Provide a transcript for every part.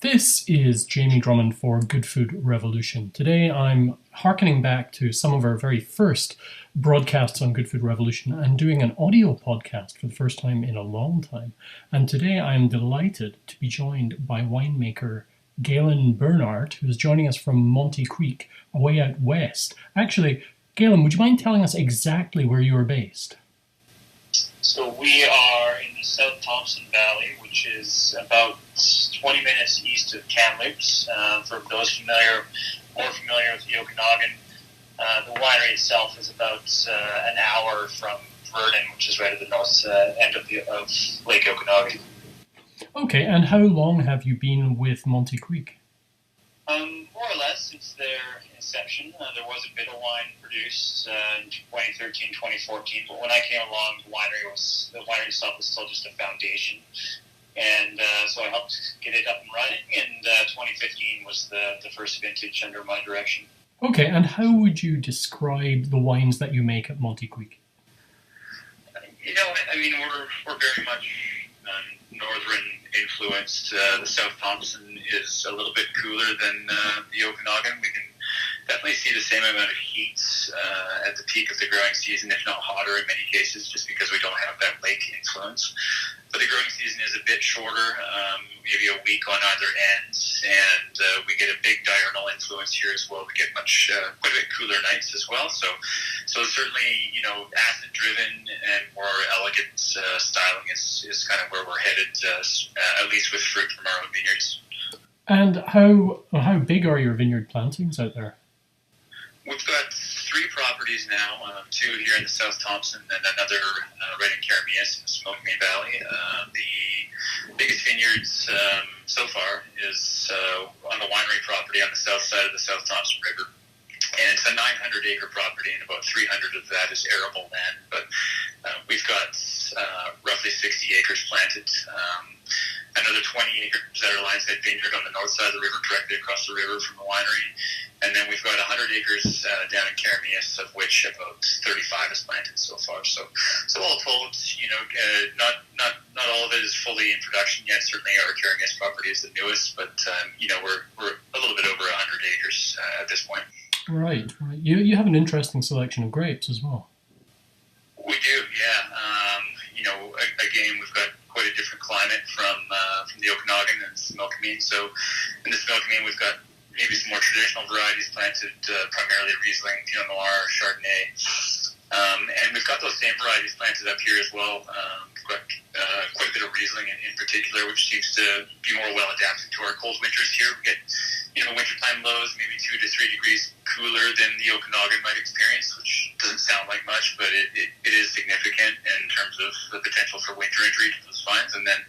This is Jamie Drummond for Good Food Revolution. Today I'm harkening back to some of our very first broadcasts on Good Food Revolution and doing an audio podcast for the first time in a long time. And today I am delighted to be joined by winemaker Galen Barnhardt, who is joining us from Monte Creek, away out west. Actually, Galen, would you mind telling us exactly where you are based? So we are in the South Thompson Valley, which is about 20 minutes east of Kamloops. For those more familiar with the Okanagan, the winery itself is about an hour from Verdun, which is right at the north end of Lake Okanagan. Okay, and how long have you been with Monte Creek? More or less since their inception. There was a bit of wine produced in 2013, 2014, but when I came along, the winery itself was still just a foundation. And so I helped get it up and running, and 2015 was the first vintage under my direction. Okay, and how would you describe the wines that you make at Monte Creek? We're very much northern influenced. The South Thompson is a little bit cooler than the Okanagan. We can definitely see the same amount of heat at the peak of the growing season, if not hotter in many cases, just because we don't have that lake influence. But the growing season is a bit shorter, maybe a week on either end, and we get a big diurnal influence here as well. We get quite a bit cooler nights as well. So certainly, acid-driven and more elegant styling is kind of where we're headed, at least with fruit from our own vineyards. And how big are your vineyard plantings out there? We've got 3 properties now, 2 here in the South Thompson and another right in Karamias in the Smoky Valley. The biggest vineyards so far is on the winery property on the south side of the South Thompson River. And it's a 900-acre property, and about 300 of that is arable land. But we've got roughly 60 acres planted. Another 20 acres that are Lionshead Vineyard on the north side of the river, directly across the river from the winery. And then we've got 100 acres down in Karamias, of which about 35 is planted so far. So all told, not all of it is fully in production yet. Certainly our Karamias property is the newest, but we're a little bit over 100 acres at this point. Right. You have an interesting selection of grapes as well. We do, yeah. Again, we've got quite a different climate from the Okanagan and Smoky. So in the Smoky, we've got maybe some more traditional varieties planted, primarily Riesling, Pinot Noir, Chardonnay. And we've got those same varieties planted up here as well. We've got quite a bit of Riesling in particular, which seems to be more well adapted to our cold winters here. We get wintertime lows, maybe 2 to 3 degrees cooler than the Okanagan might experience, which doesn't sound like much, but it is significant in terms of the potential for winter injury to those vines. And then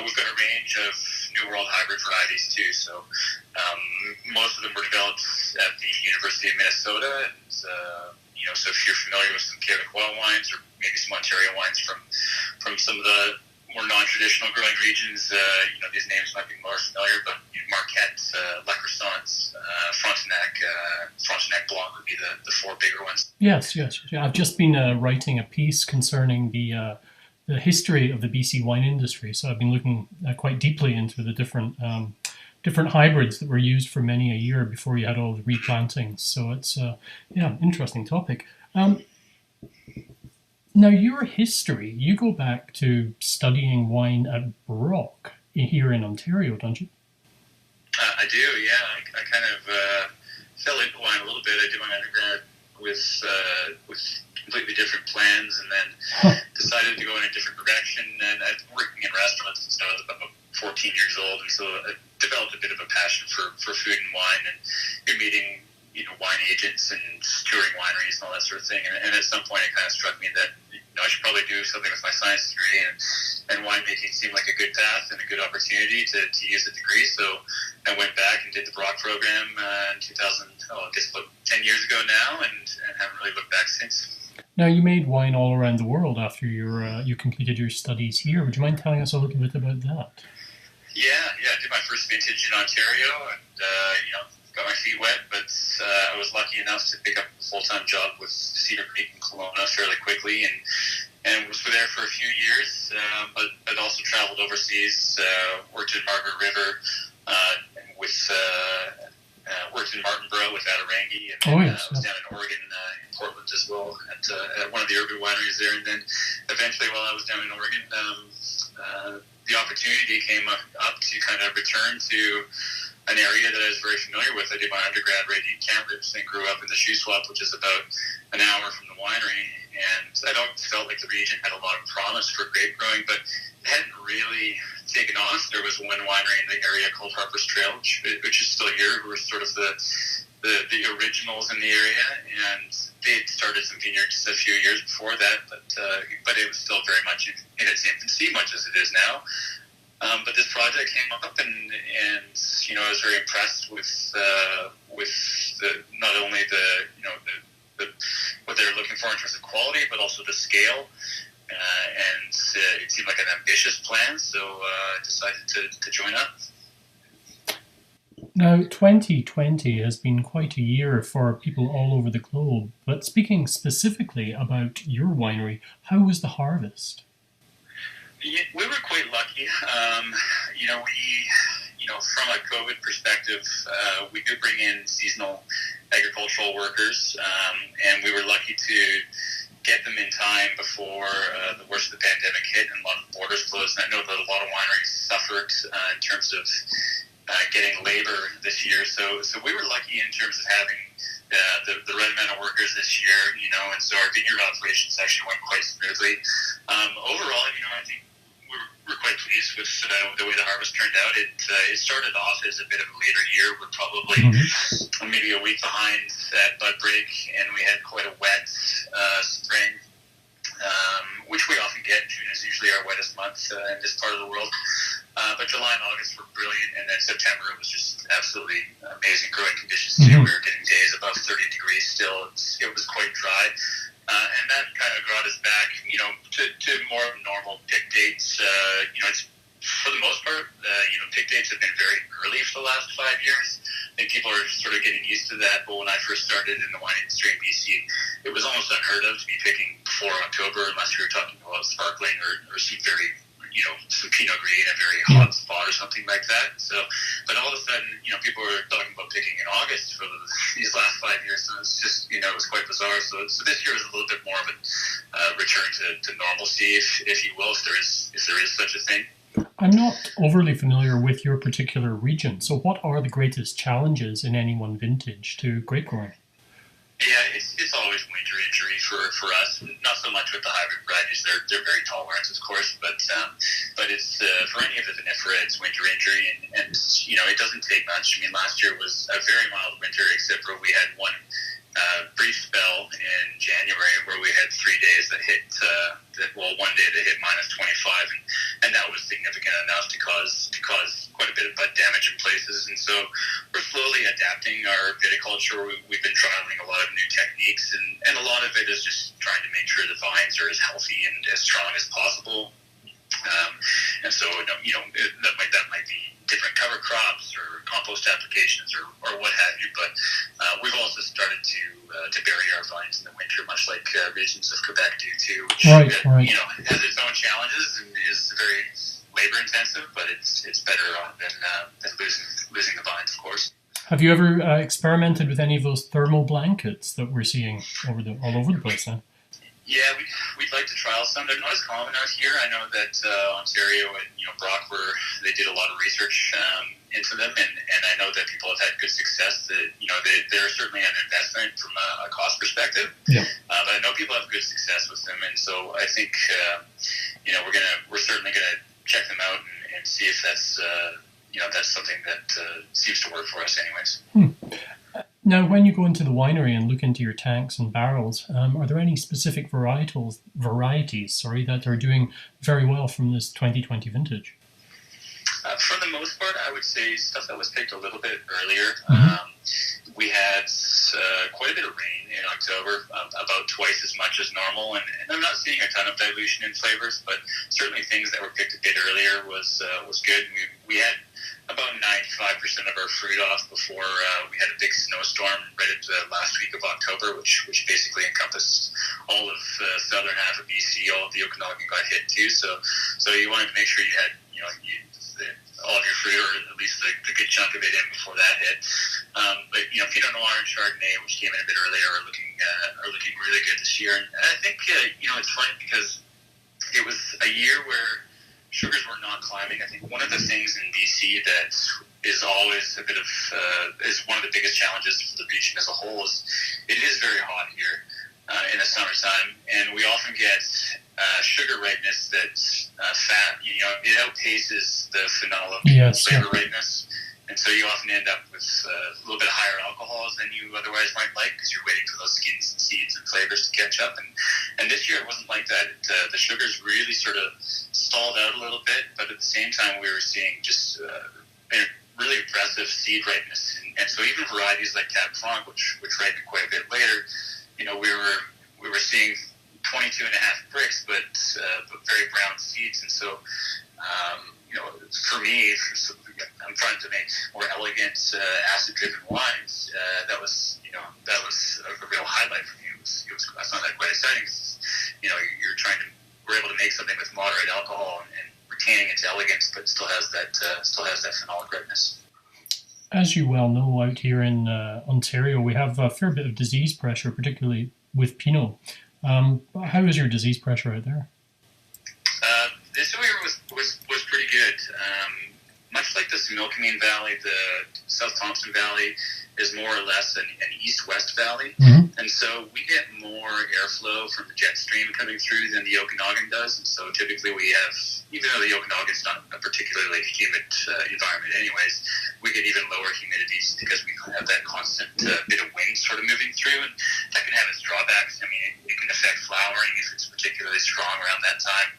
we've got a range of New World hybrid varieties too. So most of them were developed at the University of Minnesota, and so if you're familiar with some Quebecois wines or maybe some Ontario wines from some of the more non-traditional growing regions, these names might be more familiar, but Marquette, La Croissance, Frontenac Blanc would be the 4 bigger ones. Yes. Yeah, I've just been writing a piece concerning the history of the BC wine industry, so I've been looking quite deeply into the different hybrids that were used for many a year before you had all the replantings. So it's interesting topic. Now, your history, you go back to studying wine at Brock here in Ontario, don't you? I do, yeah. I kind of fell into wine a little bit. I did my undergrad with completely different plans, and then decided to go in a different direction. And I've been working in restaurants since I was about 14 years old, and so I developed a bit of a passion for food and wine. And you're meeting wine agents and touring wineries and all that sort of thing. And at some point, it kind of struck me that I should probably do something with my science degree, and winemaking seemed like a good path and a good opportunity to use the degree. So I went back and did the Brock program in 2000, I guess about 10 years ago now, and haven't really looked back since. Now, you made wine all around the world after you completed your studies here. Would you mind telling us a little bit about that? Yeah. I did my first vintage in Ontario, and got my feet wet, but I was lucky enough to pick up a full-time job with Cedar Creek in Kelowna fairly quickly, and was there for a few years, but also traveled overseas, worked in Margaret River, worked in Martinborough with Adarangi, and was down in Oregon, in Portland as well, at one of the urban wineries there. And then eventually, while I was down in Oregon, the opportunity came up to kind of return to an area that I was very familiar with. I did my undergrad right in Kamloops and grew up in the Shuswap, which is about an hour from the winery. And I felt like the region had a lot of promise for grape growing, but it hadn't really taken off. There was one winery in the area called Harper's Trail, which is still here, who were sort of the originals in the area, and they had started some vineyards a few years before that, but it was still very much in its infancy, much as it is now. But this project came up, and I was very impressed with not only the what they were looking for in terms of quality, but also the scale. And it seemed like an ambitious plan, so I decided to join up. Now, 2020 has been quite a year for people all over the globe, but speaking specifically about your winery, how was the harvest? Yeah, we were quite lucky. From a COVID perspective, we do bring in seasonal agricultural workers, and we were lucky to get them in time before the worst of the pandemic hit and a lot of borders closed. And I know that a lot of wineries suffered in terms of getting labor this year. So we were lucky in terms of having the right amount of workers this year, and so our vineyard operations actually went quite smoothly. Overall, I think we're quite pleased with the way the harvest turned out. It started off as a bit of a later year. We're probably maybe a week behind at bud break, and we had quite a wet spring, which we often get. June is usually our wettest month in this part of the world. But July and August were brilliant, and then September it was just absolutely amazing growing conditions too. We were getting days above 30 degrees still. It was quite dry. And that kind of brought us back, to more normal pick dates. It's for the most part, pick dates have been very early for the last 5 years. I think people are sort of getting used to that. But when I first started in the wine industry in BC, it was almost unheard of to be picking before October, unless you were talking about sparkling or some very, some Pinot Gris in a very hot spot or something like that. So, but all of a sudden, people were talking about picking in August for these last 5 years. So it's just, it was quite bizarre. So this year was a little bit more of a return to normalcy, if you will, if there is such a thing. I'm not overly familiar with your particular region. So what are the greatest challenges in any one vintage to grape growing? Yeah, it's always winter injury for us. Not so much with the hybrid varieties; they're very tolerant, of course. But it's for any of the vinifera, it's winter injury, and it doesn't take much. I mean, last year was a very mild winter, except for we had one brief spell in January where we had 3 days that hit one day that hit minus 25, and that was significant enough to cause quite a bit of bud damage in places. And so we're slowly adapting our viticulture. We've been trialing a lot of new techniques, and a lot of it is just trying to make sure the vines are as healthy and as strong as possible. And so that might be different cover crops or compost applications or what have you. But we've also started to bury our vines in the winter, much like regions of Quebec do too, which has its own challenges and is very labor intensive. But it's better than losing the vines, of course. Have you ever experimented with any of those thermal blankets that we're seeing all over the place now? Yeah, we'd like to trial some. They're not as common out here. I know that Ontario and Brock they did a lot of research into them, and I know that people have had good success. That they're certainly an investment from a cost perspective. Yeah. But I know people have good success with them, and so I think we're certainly gonna check them out and see if that's that's something that seems to work for us, anyways. Now, when you go into the winery and look into your tanks and barrels, are there any specific varieties that are doing very well from this 2020 vintage? For the most part, I would say stuff that was picked a little bit earlier. We had quite a bit of rain in October, about twice as much as normal, and I'm not seeing a ton of dilution in flavors, but certainly things that were picked a bit earlier was good. We had about 95% of our fruit off before we had a big snowstorm right at the last week of October, which basically encompassed all of the southern half of BC. All of the Okanagan got hit too, so you wanted to make sure you had all of your fruit, or at least the good chunk of it in before that hit. But Pinot Noir and Chardonnay, which came in a bit earlier, are looking really good this year. And I think it's funny because it was a year where sugars were not climbing. I think one of the things in BC that is always is one of the biggest challenges for the region as a whole is it is very hot here in the summertime, and we often get sugar ripeness that's fat. It outpaces the phenolic flavor ripeness, and so you often end up with a little bit higher alcohols than you otherwise might like because you're waiting for those skins and seeds and flavors to catch up. And this year it wasn't like that. The sugars really sort of stalled out a little bit, but at the same time we were seeing just really impressive seed ripeness. And so even varieties like Cab Franc, which ripened quite a bit later, we were seeing 22 and a half bricks, but very brown seeds. And so, for me, I'm trying to make more elegant, acid-driven wines. That was a real highlight for me. I found that quite exciting. We're able to make something with moderate alcohol and retaining its elegance, but still has that phenolic ripeness. As you well know, out here in Ontario, we have a fair bit of disease pressure, particularly with Pinot. How is your disease pressure out there? This year was pretty good. Much like the Similkameen Valley, the South Thompson Valley is more or less an east-west valley. Mm-hmm. And so we get more airflow from the jet stream coming through than the Okanagan does. And so typically we have, even though the Okanagan's not a particularly humid environment anyways, we get even lower humidities because we have that constant bit of wind sort of moving through. And that can have its drawbacks. I mean, it can affect flowering if it's particularly strong around that time.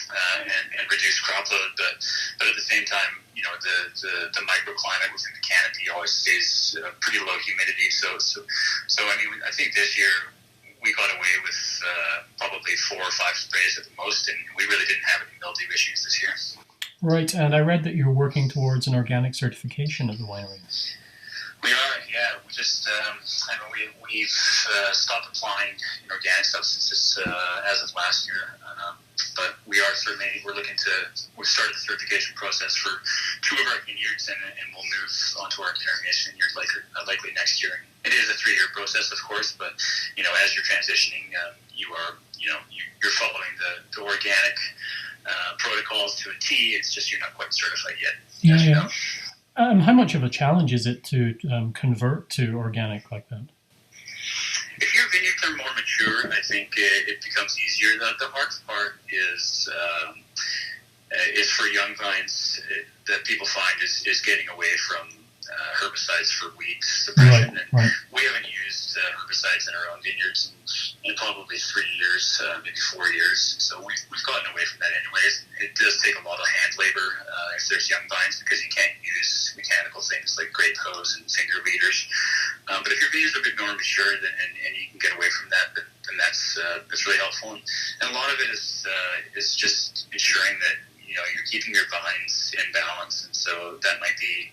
And reduce crop load, but at the same time, the microclimate within the canopy always stays pretty low humidity. So I mean, I think this year we got away with probably 4 or 5 sprays at the most, and we really didn't have any mildew issues this year. Right, and I read that you're working towards an organic certification of the winery. We are, yeah. We just, we've stopped applying organic substances as of last year. But we've started the certification process for 2 of our vineyards, and we'll move on to our Carignan vineyard likely next year. It is a 3-year process, of course, but as you're transitioning, you're following the organic protocols to a T. It's just you're not quite certified yet. Yeah. How much of a challenge is it to convert to organic like that? If your vineyards are more mature, I think it becomes easier. The hardest part is for young vines that people find is getting away from herbicides for weed suppression. Right. We haven't used herbicides in our own vineyards in probably 3 years, maybe 4 years. So we've gotten away from that anyways. It does take a lot of hand labor if there's young vines because you can't use mechanical things like grape hose and finger leaders. But if your vineyards are a bit more mature and you can get away from that, then that's really helpful. And a lot of it is just ensuring that you're keeping your vines in balance, and so that might be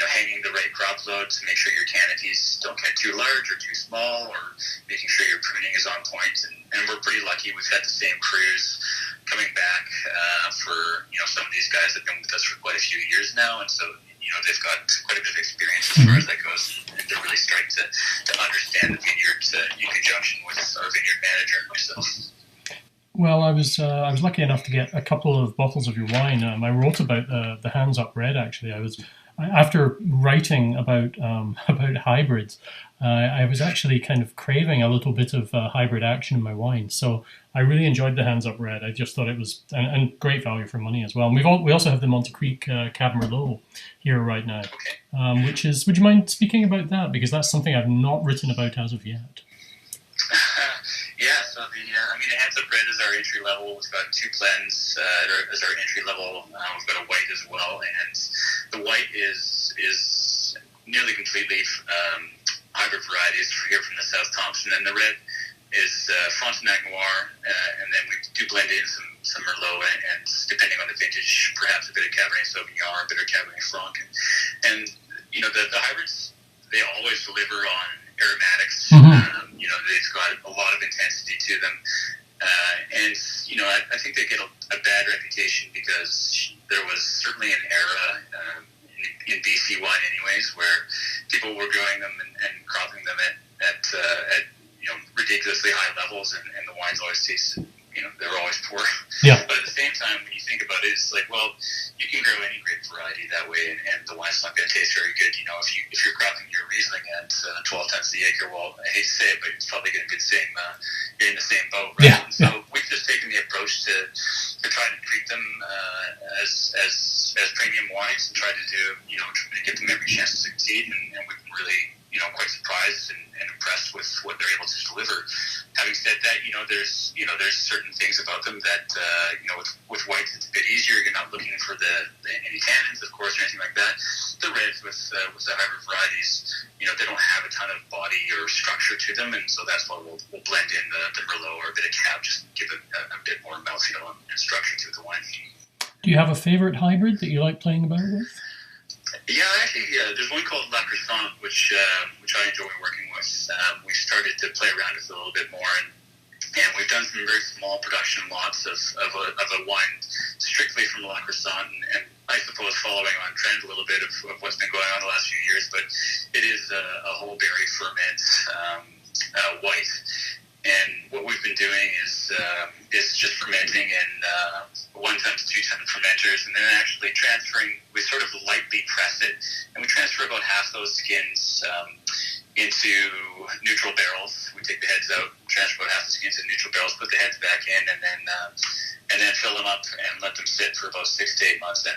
hanging the right crop load to make sure your canopies don't get too large or too small, or making sure your pruning is on point. And we're pretty lucky. We've had the same crews coming back for some of these guys have been with us for quite a few years now, and so they've got quite a bit of experience as far as that goes, and they're really starting to understand the vineyard in conjunction with our vineyard manager and myself. Well, I was lucky enough to get a couple of bottles of your wine. I wrote about the Hands Up Red. Actually, after writing about hybrids, I was actually kind of craving a little bit of hybrid action in my wine. So I really enjoyed the Hands Up Red. I just thought it was and great value for money as well. And we also have the Monte Creek Cab Merlot here right now, which is. Would you mind speaking about that, because that's something I've not written about as of yet? Yeah, so the Hands Up Red is our entry level. We've got 2 blends as our entry level. We've got a white as well, and the white is nearly completely hybrid varieties here from the South Thompson, and the red is Frontenac Noir, and then we do blend in some Merlot and depending on the vintage, perhaps a bit of Cabernet Sauvignon or a bit of Cabernet Franc, and the hybrids, they always deliver on aromatics. Mm-hmm. They've got a lot of intensity to them. And I think they get a bad reputation because there was certainly an era in BC wine, anyways, where people were growing them and cropping them at ridiculously high levels, and the wines always tasted, they were always poor. Yeah. But at the same time, when you think about it, it's like, well, you can grow any grape variety that way, and the wine's not going to taste very good. If you're cropping your Riesling at 12 tons the acre, well, I hate to say it, but it's probably going to be you're in the same boat, right? Yeah. So we've just taken the approach to try to treat them as premium wines, and try to give them every chance to succeed, and we've been really quite surprised and impressed with what they're able to deliver. Having said that, there's certain things about them that with whites it's a bit easier. You're not looking for any tannins, of course, or anything like that. The reds with the hybrid varieties, they don't have a ton of body or structure to them, and so that's why we'll blend in the Merlot or a bit of Cab, just give it a bit more mouthfeel and structure to the wine. Do you have a favorite hybrid that you like playing about with? Yeah, actually, there's one called La Croissant, which I enjoy working with. We started to play around with it a little bit more, and we've done some very small production lots of a wine strictly from La Croissant, and I suppose following on trend a little bit of what's been going on the last few years, but it is a whole berry ferment white. And what we've been doing is just fermenting in 1 ton to 2 ton fermenters, and then actually transferring. We sort of lightly press it, and we transfer about half those skins into neutral barrels. We take the heads out, transfer about half the skins into neutral barrels, put the heads back in, and then fill them up and let them sit for about 6 to 8 months, and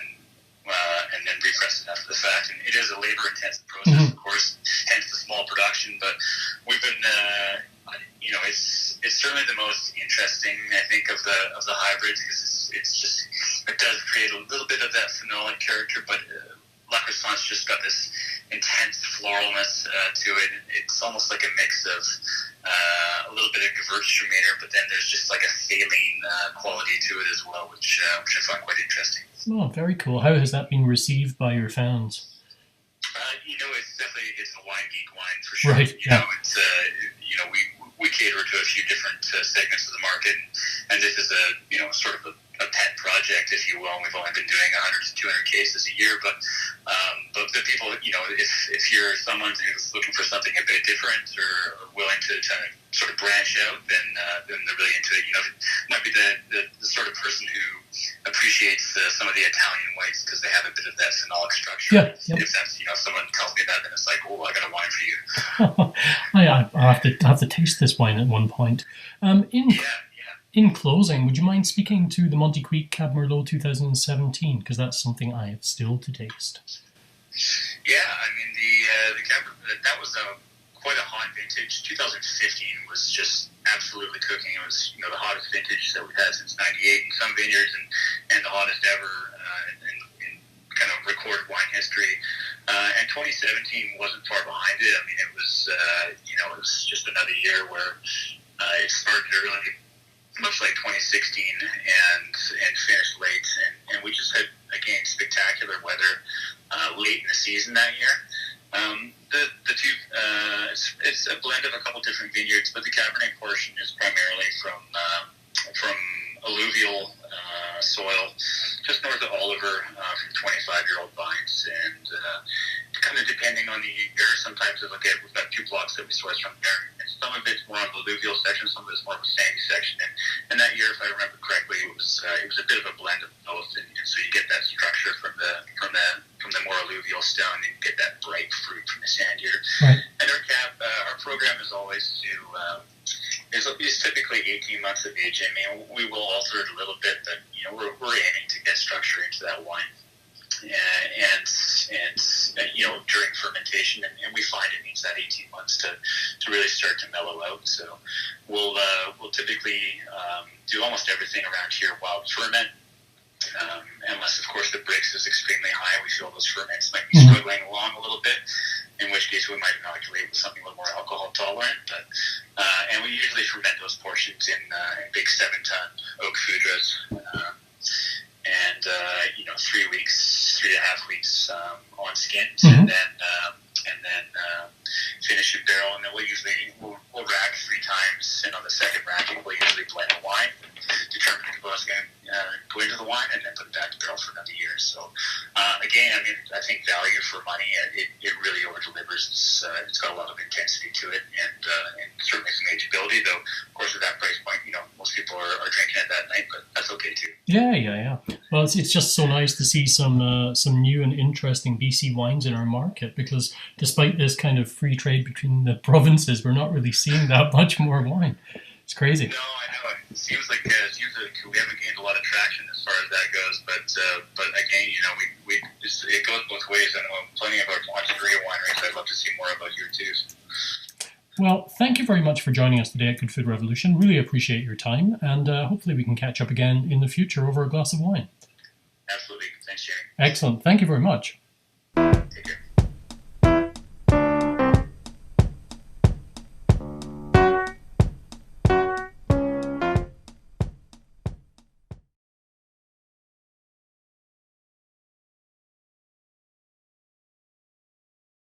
then repress it after the fact. And it is a labor-intensive process, of course, hence the small production. But we've been it's certainly the most interesting, I think, of the hybrids, because it does create a little bit of that phenolic character, but La Croissant's just got this intense floralness to it. It's almost like a mix of a little bit of Gewürztraminer, but then there's just like a saline quality to it as well, which I find quite interesting. Oh, very cool. How has that been received by your fans? It's a wine geek wine for sure. Right. It's we cater to a few different segments of the market, and this is a sort of a pet project, if you will. And we've only been doing 100 to 200 cases a year, but the people, if you're someone who's looking for something a bit different or willing to sort of branch out, then they're really into it. It might be the sort of person who appreciates some of the Italian whites because they have a bit of that phenolic structure. Yeah, yep. If that's, someone tells me that, then it's like, oh, I got a wine for you. I'll have to taste this wine at one point. In closing, would you mind speaking to the Monte Creek Cab Merlot 2017? Because that's something I have still to taste. Yeah, I mean, the Cab, that was quite a hot vintage. 2015 was just absolutely cooking. It was, the hottest vintage that we've had since '98 in some vineyards, and the hottest ever in kind of recorded wine history. And 2017 wasn't far behind it. I mean, it was just another year where it started early, much like 2016, and finished late. And we just had, again, spectacular weather late in the season that year. The two, it's a blend of a couple different vineyards, but the Cabernet portion is primarily from alluvial soil, just north of Oliver, from 25-year-old vines, and kind of depending on the year, sometimes we've got 2 blocks that we source from there, and some of it's more on the alluvial section, some of it's more of a sandy section, and that year, if I remember correctly, it was a bit of a blend of both, and so you get that structure from the more alluvial stone, and you get that bright fruit from the sandier. Right. And our program is always is typically 18 months of age. I mean, we will alter it a little bit, but we're aiming to get structure into that wine, and during fermentation, and we find it needs that 18 months to really start to mellow out. So we'll typically do almost everything around here while we ferment. Unless, of course, the Brix is extremely high, we feel those ferments might be struggling along a little bit, in which case we might inoculate with something a little more alcohol tolerant. But and we usually ferment those portions in big 7-ton oak foudres, and 3 weeks, 3.5 weeks on skins, and then finish in barrel. And then we'll rack 3 times, and on the second racking we'll usually blend the wine, determine the people ask again, go into the wine and then put it back to barrel for another year. So again, I mean, I think value for money, it really over delivers. It's got a lot of intensity to it, and certainly some ageability. Though, of course, at that price point, most people are drinking it that night, but that's okay too. Yeah. Well, it's just so nice to see some new and interesting BC wines in our market, because despite this kind of free trade between the provinces, we're not really seeing that much more wine. It's crazy. No, I know. It seems like we haven't gained a lot of traction as far as that goes. But again, it goes both ways. I know plenty of our Monte Creek wineries I'd love to see more about here too. Well, thank you very much for joining us today at Good Food Revolution. Really appreciate your time, and hopefully we can catch up again in the future over a glass of wine. Absolutely. Thanks, Jerry. Excellent. Thank you very much.